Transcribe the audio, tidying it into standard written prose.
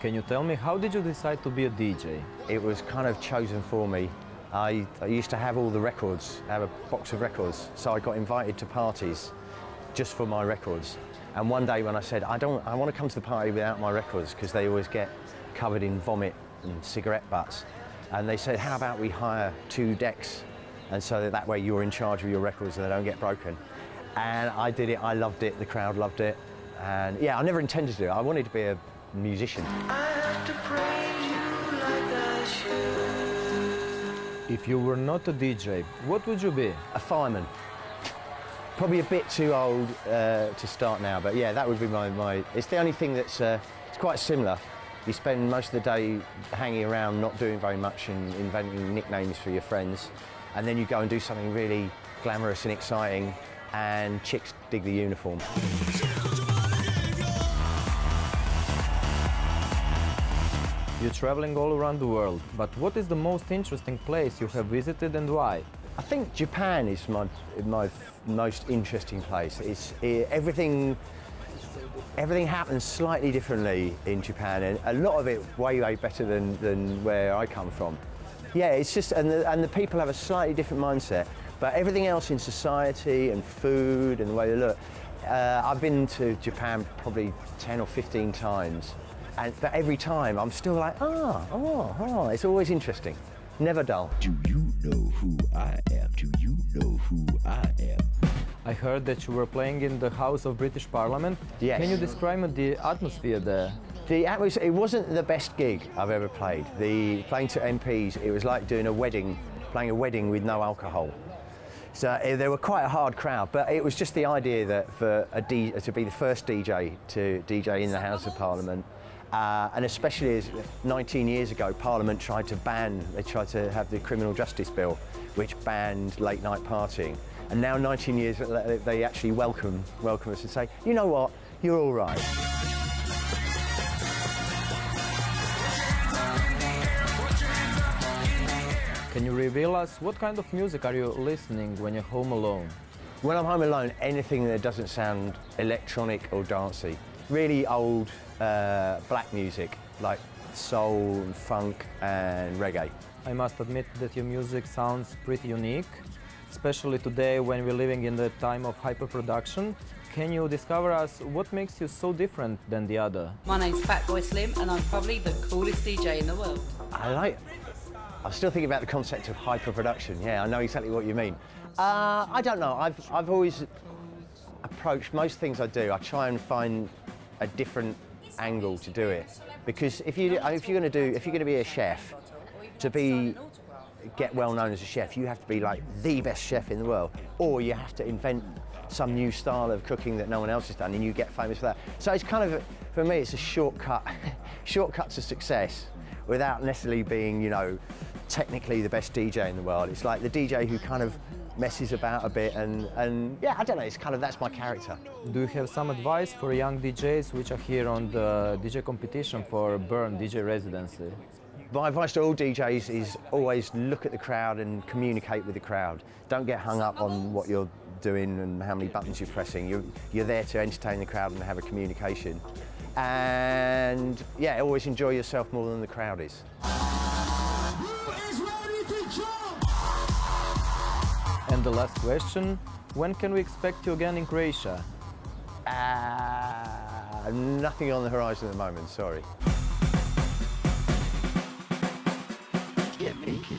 Can you tell me, how did you decide to be a DJ? It was kind of chosen for me. I used to have all the records, have a box of records, so I got invited to parties just for my records. And one day when I said, I want to come to the party without my records, because they always get covered in vomit and cigarette butts. And they said, how about we hire 2 decks? And so that way you're in charge of your records and they don't get broken. And I did it, I loved it, the crowd loved it. And yeah, I never intended to do it. I wanted to be a musician. I have to praise you like I should. If you were not a DJ, what would you be? A fireman. Probably a bit too old to start now, but yeah, that would be my it's the only thing that's it's quite similar. You spend most of the day hanging around, not doing very much and inventing nicknames for your friends, and then you go and do something really glamorous and exciting, and chicks dig the uniform. You're traveling all around the world, but what is the most interesting place you have visited and why? I think Japan is my most interesting place. Everything happens slightly differently in Japan, and a lot of it way better than where I come from. Yeah, it's just, and the people have a slightly different mindset, but everything else in society and food and the way they look. I've been to Japan probably 10 or 15 times, but every time I'm still like, it's always interesting, never dull. Do you know who I am? Do you know who I am? I heard that you were playing in the House of British Parliament. Yes. Can you describe the atmosphere there? The atmosphere, it wasn't the best gig I've ever played. Playing to MPs, it was like doing a wedding, playing a wedding with no alcohol. So they were quite a hard crowd, but it was just the idea that for to be the first DJ to DJ in the House of Parliament, and especially as 19 years ago, Parliament tried to have the Criminal Justice Bill, which banned late night partying. And now 19 years, they actually welcome us and say, you know what, you're all right. Can you reveal us what kind of music are you listening when you're home alone? When I'm home alone, anything that doesn't sound electronic or dancey. Really old black music, like soul and funk and reggae. I must admit that your music sounds pretty unique, especially today when we're living in the time of hyperproduction. Can you discover us what makes you so different than the other? My name's FATBOY SLIM and I'm probably the coolest DJ in the world. I'm still thinking about the concept of hyper-production. Yeah, I know exactly what you mean. I don't know, I've always approached most things I do, I try and find a different angle to do it. Because if you're going to be a chef, get well known as a chef, you have to be like the best chef in the world, or you have to invent some new style of cooking that no one else has done and you get famous for that. So it's kind of, for me, it's a shortcut to success without necessarily being, you know, technically the best DJ in the world. It's like the DJ who kind of messes about a bit and yeah, I don't know, it's kind of, that's my character. Do you have some advice for young DJs which are here on the DJ competition for Burn DJ Residency? My advice to all DJs is always look at the crowd and communicate with the crowd. Don't get hung up on what you're doing and how many buttons you're pressing. You're there to entertain the crowd and have a communication. And yeah, always enjoy yourself more than the crowd is. Who is ready to jump? And the last question, when can we expect you again in Croatia? Nothing on the horizon at the moment, sorry. Get naked.